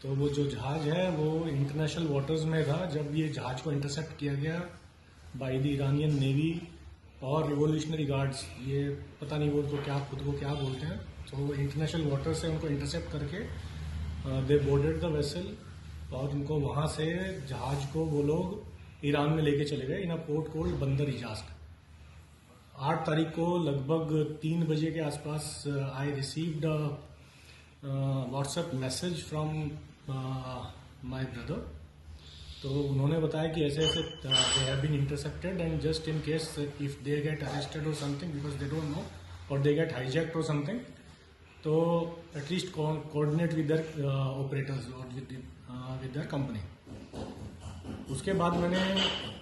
तो वो जो जहाज है वो इंटरनेशनल वाटर्स में था जब ये जहाज को इंटरसेप्ट किया गया बाय द ईरानियन नेवी और रिवोल्यूशनरी गार्ड्स। ये पता नहीं वो उनको क्या खुद को क्या बोलते हैं। तो इंटरनेशनल वाटर से उनको इंटरसेप्ट करके दे बोर्डेड द वेसल और उनको वहां से जहाज को वो लोग ईरान में लेके चले गए इन अ पोर्ट कोल्ड बंदर इजाज़। 8 तारीख को लगभग 3 बजे के आसपास I received WhatsApp message from my brother. तो उन्होंने बताया कि ऐसे ऐसे they have been intercepted and just in case if they get arrested और something because they don't know और दे गेट हाईजैक्ट और समथिंग, तो at least coordinate with their operators और विद देयर कंपनी। उसके बाद मैंने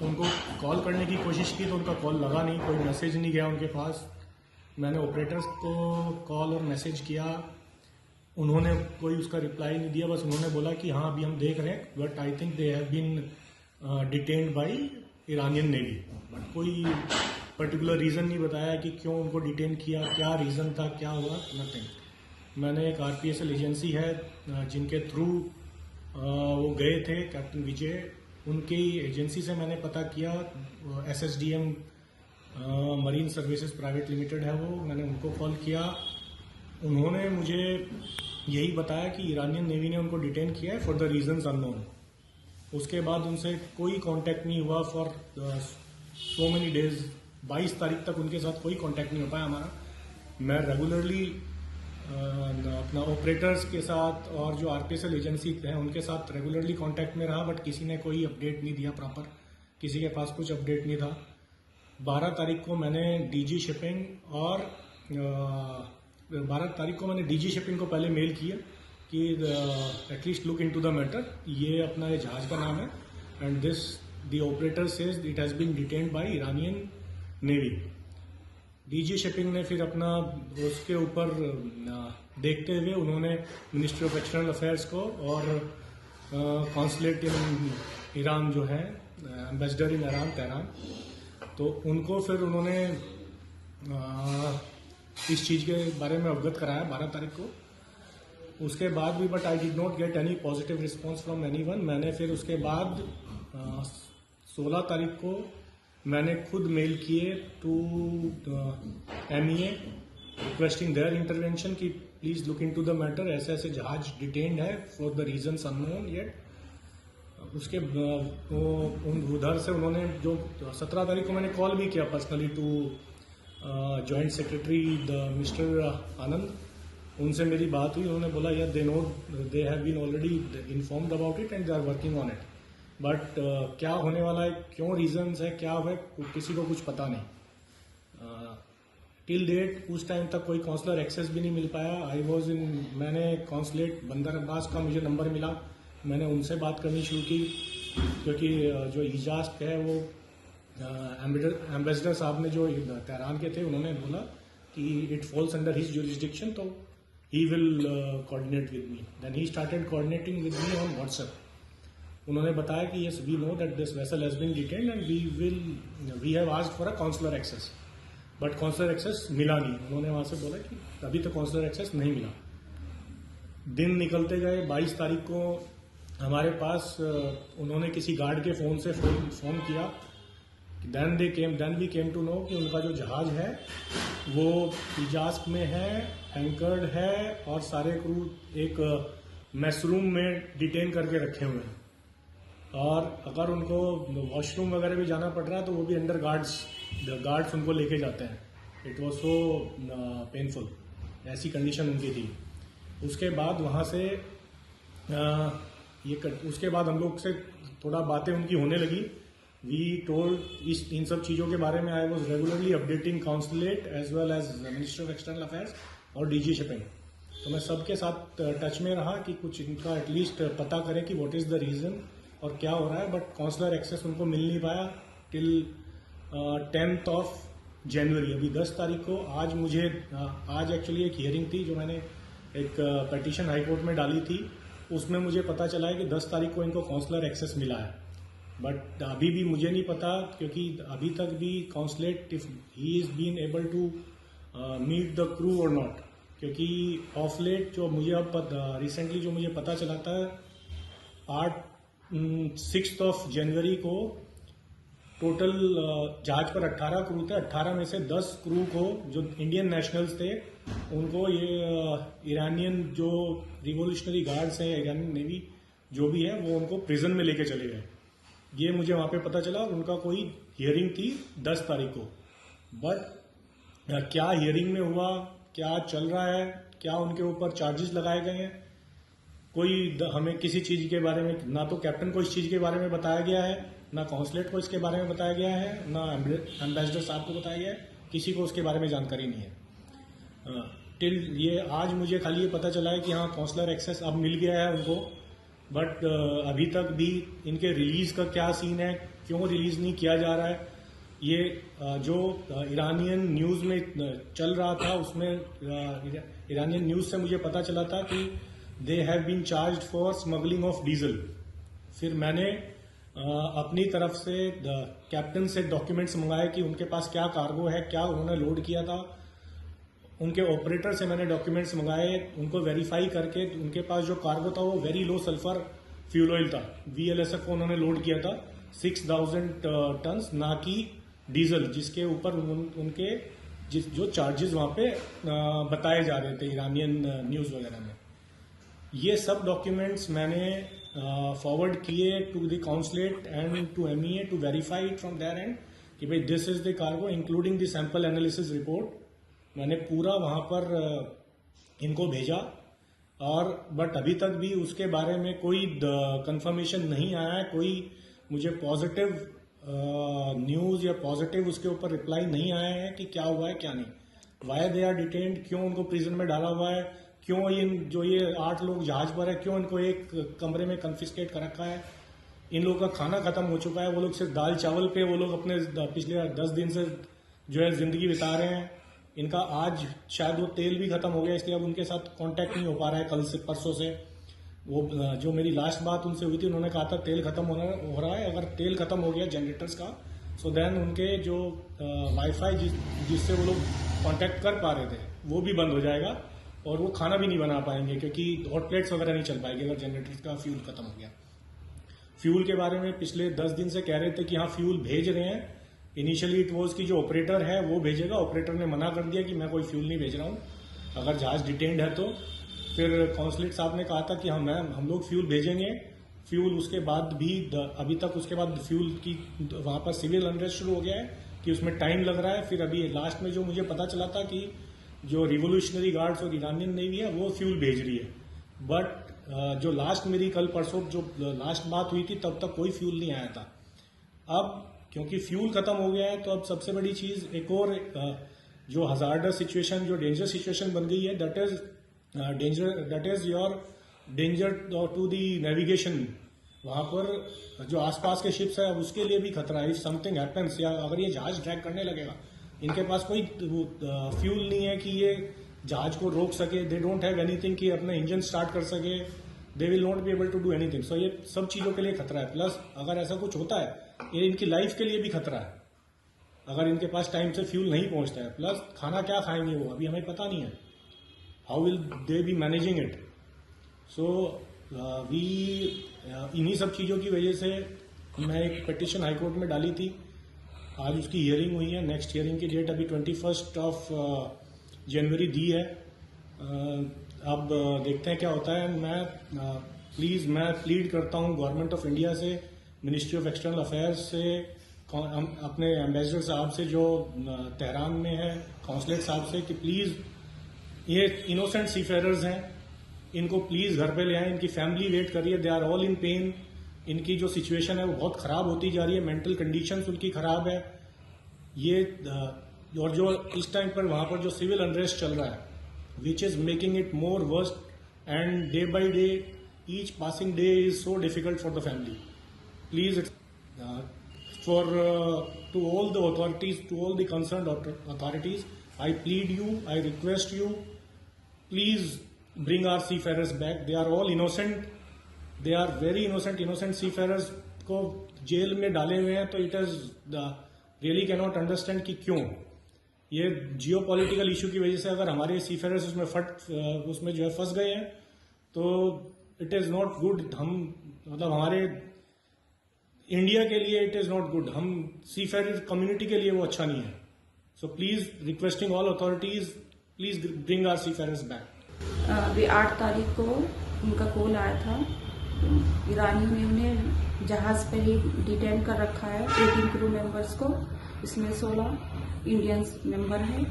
उनको कॉल करने की कोशिश की तो उनका कॉल लगा नहीं, कोई मैसेज नहीं गया उनके पास। मैंने ऑपरेटर्स को कॉल और मैसेज किया, उन्होंने कोई उसका रिप्लाई नहीं दिया। बस उन्होंने बोला कि हाँ अभी हम देख रहे हैं but I think they have been detained by Iranian navy. But कोई पर्टिकुलर रीज़न नहीं बताया कि क्यों उनको डिटेन किया, क्या रीज़न था, क्या हुआ, नथिंग। मैंने एक आरपीएसएल एजेंसी है जिनके थ्रू वो गए थे, कैप्टन विजय, उनकी एजेंसी से मैंने पता किया। एसएसडीएम मरीन सर्विसेज प्राइवेट लिमिटेड है वो, मैंने उनको कॉल किया। उन्होंने मुझे यही बताया कि ईरानियन नेवी ने उनको डिटेन किया है फॉर द रीजंस अननोन। उसके बाद उनसे कोई कांटेक्ट नहीं हुआ फॉर सो मेनी डेज। 22 तारीख तक उनके साथ कोई कांटेक्ट नहीं हो पाया हमारा। मैं रेगुलरली अपना ऑपरेटर्स के साथ और जो आरपीएसएल एजेंसी हैं उनके साथ रेगुलरली कांटेक्ट में रहा बट किसी ने कोई अपडेट नहीं दिया प्रॉपर, किसी के पास कुछ अपडेट नहीं था। 12 तारीख को मैंने डीजी शिपिंग और 12 तारीख को मैंने डीजी शिपिंग को पहले मेल किया कि at least look into the matter, ये अपना ये जहाज का नाम है and this the operator says it has been detained by Iranian navy. DG shipping ने फिर अपना उसके ऊपर देखते हुए उन्होंने मिनिस्ट्री ऑफ एक्सटर्नल अफेयर्स को और कॉन्सुलेट इन ईरान जो है एम्बेसडर इन ईरान तेहरान, तो उनको फिर उन्होंने इस चीज़ के बारे में अवगत कराया 12 तारीख को। उसके बाद भी but I did not get any positive response from anyone. मैंने फिर उसके बाद 16 तारीख को मैंने खुद मेल किए to MEA requesting their intervention कि please look into the matter, ऐसे ऐसे जहाज डिटेन्ड है for the reasons unknown yet. उसके उधर से उन्होंने जो 17 तारीख को मैंने कॉल भी किया personally to joint secretary the mister Anand, उनसे मेरी बात हुई। उन्होंने बोला यार they have been already informed about it and they are working on it, but क्या होने वाला है, क्यों रीजंस है, क्या है, किसी को कुछ पता नहीं। टिल डेट उस टाइम तक कोई काउंसलर एक्सेस भी नहीं मिल पाया। आई वॉज इन, मैंने काउंसलेट बंदर अब्बास का मुझे नंबर मिला, मैंने उनसे बात करनी शुरू की क्योंकि जो इजाज़ है वो एम्बेसडर साहब ने जो तेहरान के थे उन्होंने बोला कि it falls under his jurisdiction, तो he will coordinate with me. Then he started coordinating with me on WhatsApp. उन्होंने बताया कि yes we know that this vessel has been detained and we have asked for a consular access, but consular access मिला नहीं। उन्होंने वहां से बोला कि अभी तक काउंसलर एक्सेस नहीं मिला। दिन निकलते गए, 22 तारीख को हमारे पास उन्होंने किसी गार्ड के फोन से फोन किया। Then we came to know कि उनका जो जहाज है वो इजाज़ में है, एंकर्ड है और सारे क्रू एक मेसरूम में डिटेन करके रखे हुए हैं और अगर उनको वॉशरूम वगैरह भी जाना पड़ रहा है तो वो भी अंडर गार्ड्स उनको लेके जाते हैं। इट वॉज सो पेनफुल, ऐसी कंडीशन उनकी थी। उसके बाद वहाँ से उसके बाद हम लोग से थोड़ा बातें उनकी होने लगी। वी टोल्ड इन सब चीज़ों के बारे में I was regularly updating consulate as well as ministry of external affairs और डीजी शिपिंग। तो मैं सबके साथ टच में रहा कि कुछ इनका एटलीस्ट पता करें कि व्हाट इज़ द रीज़न और क्या हो रहा है, बट काउंसलर एक्सेस उनको मिल नहीं पाया टिल 10th ऑफ जनवरी। अभी 10 तारीख को आज एक्चुअली एक हियरिंग थी जो मैंने एक पिटीशन हाईकोर्ट में डाली थी, उसमें मुझे पता चला है कि 10 तारीख को इनको काउंसलर एक्सेस मिला है। बट अभी भी मुझे नहीं पता क्योंकि अभी तक भी consulate if he is been able to meet the crew और नॉट, क्योंकि ऑफ लेट जो मुझे अब रिसेंटली जो मुझे पता चला था 6 जनवरी को टोटल जहाज पर 18 क्रू थे। 18 में से 10 क्रू को जो इंडियन नेशनल्स थे उनको ये ईरानियन जो रिवोल्यूशनरी गार्ड्स हैं, ईरानियन नेवी जो भी है, वो उनको प्रिजन में लेके चले गए। ये मुझे वहां पे पता चला। उनका कोई हियरिंग थी 10 तारीख को, बट क्या हियरिंग में हुआ, क्या चल रहा है, क्या उनके ऊपर चार्जेस लगाए गए हैं, कोई हमें किसी चीज के बारे में, ना तो कैप्टन को इस चीज के बारे में बताया गया है, ना कॉन्सुलेट को इसके बारे में बताया गया है, ना एम्बेसडर साहब को बताया गया है, किसी को उसके बारे में जानकारी नहीं है। टिल ये आज मुझे खाली ये पता चला है कि हाँ कॉन्सुलर एक्सेस अब मिल गया है उनको, बट अभी तक भी इनके रिलीज का क्या सीन है, क्यों रिलीज नहीं किया जा रहा है, ये जो ईरानियन न्यूज में चल रहा था उसमें ईरानियन न्यूज से मुझे पता चला था कि they have been charged for smuggling of diesel. फिर मैंने अपनी तरफ से कैप्टन से डॉक्यूमेंट्स मंगाए कि उनके पास क्या कार्गो है, क्या उन्होंने लोड किया था। उनके ऑपरेटर से मैंने डॉक्यूमेंट्स मंगाए, उनको वेरीफाई करके उनके पास जो कार्गो था वो very low sulphur fuel oil था। VLSF को उन्होंने लोड किया था 6000 टन्स, ना कि डीजल, जिसके ऊपर उनके जो चार्जेस वहां पे बताए जा रहे थे ईरानियन न्यूज वगैरह में। ये सब डॉक्यूमेंट्स मैंने फॉरवर्ड किए to the consulate and to MEA to verify it from there and कि भाई this is the cargo including the sample analysis report. मैंने पूरा वहां पर इनको भेजा, और बट अभी तक भी उसके बारे में कोई कंफर्मेशन नहीं आया है, कोई मुझे पॉजिटिव न्यूज या पॉजिटिव उसके ऊपर रिप्लाई नहीं आया है कि क्या हुआ है क्या नहीं, वाई दे आर डिटेन्ड, क्यों उनको प्रिजन में डाला हुआ है, क्यों ये 8 लोग जहाज पर है, क्यों इनको एक कमरे में कन्फिस्केट कर रखा है। इन लोगों का खाना खत्म हो चुका है, वो लोग सिर्फ दाल चावल पे वो लोग अपने पिछले 10 दिन से जो है जिंदगी बिता रहे हैं। इनका आज शायद वो तेल भी खत्म हो गया, इसलिए अब उनके साथ कांटेक्ट नहीं हो पा रहा है कल से परसों से। वो जो मेरी लास्ट बात उनसे हुई थी, उन्होंने कहा था तेल खत्म हो रहा है। अगर तेल खत्म हो गया जनरेटर्स का, सो देन उनके जो वाईफाई जिससे वो लोग कांटेक्ट कर पा रहे थे वो भी बंद हो जाएगा, और वो खाना भी नहीं बना पाएंगे क्योंकि हॉट प्लेट्स वगैरह नहीं चल पाएंगे अगर जनरेटर्स का फ्यूल खत्म हो गया। फ्यूल के बारे में पिछले 10 दिन से कह रहे थे कि हाँ फ्यूल भेज रहे हैं। इनिशियली इट वॉज कि जो ऑपरेटर है वो भेजेगा, ऑपरेटर ने मना कर दिया कि मैं कोई फ्यूल नहीं भेज रहा हूँ अगर जहाज डिटेन्ड है तो। फिर कॉन्सुलेट साहब ने कहा था कि हाँ मैम हम लोग फ्यूल भेजेंगे। फ्यूल उसके बाद भी अभी तक उसके बाद फ्यूल की वहां पर सिविल अनरेस्ट शुरू हो गया है कि उसमें टाइम लग रहा है। फिर अभी लास्ट में जो मुझे पता चला था कि जो रिवोल्यूशनरी गार्ड्स और ईरानियन नेवी है वो फ्यूल भेज रही है, बट जो लास्ट मेरी कल परसों जो लास्ट बात हुई थी तब तक कोई फ्यूल नहीं आया था। अब क्योंकि फ्यूल खत्म हो गया है तो अब सबसे बड़ी चीज एक और जो हजार्डस सिचुएशन, जो डेंजर सिचुएशन बन गई है, that is your danger to the navigation. वहां पर जो आसपास के शिप्स है अब उसके लिए भी खतरा है। इफ समथिंग हैपेंस, या अगर ये जहाज ड्रैग करने लगेगा, इनके पास कोई फ्यूल नहीं है कि ये जहाज को रोक सके। दे डोंट हैव एनीथिंग कि अपना इंजन स्टार्ट कर सके। They will not be able to do anything. So ये सब चीजों के लिए खतरा है। प्लस अगर ऐसा कुछ होता है ये इनकी लाइफ के लिए भी खतरा है अगर इनके पास टाइम से फ्यूल नहीं पहुंचता है। प्लस खाना क्या खाएंगे वो अभी हमें पता नहीं है, how will they be managing it. So we इन्हीं सब चीजों की वजह से मैं एक पिटिशन हाईकोर्ट में डाली थी। आज उसकी हियरिंग हुई है। नेक्स्ट हियरिंग की डेट अभी 21 जनवरी दी है। अब देखते हैं क्या होता है। मैं प्लीड करता हूं गवर्नमेंट ऑफ इंडिया से, मिनिस्ट्री ऑफ एक्सटर्नल अफेयर्स से, अपने एम्बेसडर साहब से जो तेहरान में है, काउंसलेट साहब से, कि प्लीज ये इनोसेंट सीफेरर्स हैं, इनको प्लीज घर पे ले आए। इनकी फैमिली वेट कर रही है, they are all in pain. इनकी जो सिचुएशन है वो बहुत खराब होती जा रही है, मेंटल कंडीशंस उनकी खराब है। ये और जो इस टाइम पर वहां पर जो सिविल अनरेस्ट चल रहा है, which is making it more worst, and day by day each passing day is so difficult for the family. Please for to all the authorities, to all the concerned authorities, I plead you, I request you, please bring our seafarers back. They are all innocent. They are very innocent. Innocent seafarers को jail में डाले हुए हैं, तो it is really cannot understand कि क्यों। ये जियो political issue की वजह से अगर हमारे सीफेयरर्स उसमें जो है फंस गए हैं तो इट इज़ नॉट गुड। हम मतलब हमारे इंडिया के लिए इट इज़ नॉट गुड, हम सीफेयर कम्युनिटी के लिए वो अच्छा नहीं है। So please requesting all authorities, please bring our seafarers back. अभी 8 तारीख को उनका कॉल आया था। ईरानियों ने उन्हें जहाज पर ही डिटेन कर रखा है, 18 क्रू मेंबर्स को, इसमें 16 इंडियंस मेंबर हैं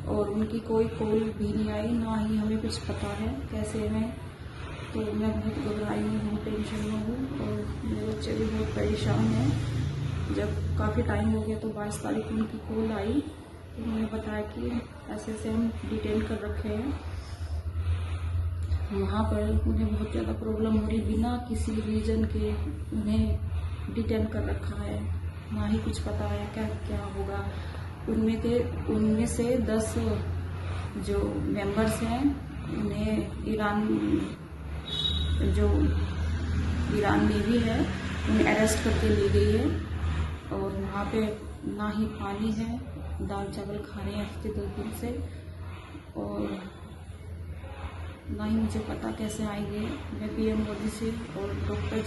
और उनकी कोई कॉल भी नहीं आई, ना ही हमें कुछ पता है कैसे हैं। तो मैं बहुत घबराई हूँ, टेंशन में हूँ और मेरे बच्चे भी बहुत परेशान हैं। जब काफ़ी टाइम हो गया तो 22 तारीख को उनकी कॉल आई तो उन्होंने बताया कि ऐसे ऐसे हम डिटेन कर रखे हैं। वहाँ पर उन्हें बहुत ज़्यादा प्रॉब्लम हो रही, बिना किसी रीज़न के उन्हें डिटेन कर रखा है, ना ही कुछ पता है क्या क्या होगा। उनमें से 10 जो मेंबर्स हैं उन्हें ईरान नेवी है उन्हें अरेस्ट करके ले गई है और वहाँ पे ना ही पानी है, दाल चावल खा रहे हैं हफ्ते 2 दिन से, और ना ही मुझे पता कैसे आएंगे। मैं पीएम मोदी से और डॉक्टर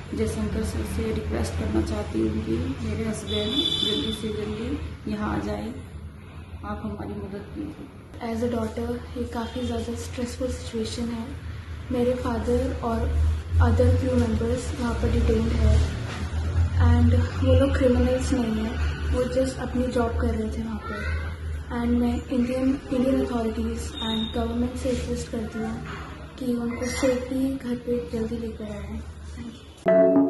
जयशंकर सर से रिक्वेस्ट करना चाहती हूँ कि मेरे हस्बैंड जल्दी से जल्दी यहाँ आ जाए, आप हमारी मदद कीजिए। एज अ डॉटर ये काफ़ी ज़्यादा स्ट्रेसफुल सिचुएशन है। मेरे फादर और अदर क्रू मेंबर्स वहाँ पर डिटेन्ड है एंड वो लोग क्रिमिनल्स नहीं हैं, वो जस्ट अपनी जॉब कर रहे थे वहाँ पर। एंड मैं इंडियन अथॉरिटीज़ एंड गवर्नमेंट से रिक्वेस्ट करती हूँ कि उनको सेफली घर पे जल्दी लेकर आएँ। Thank you.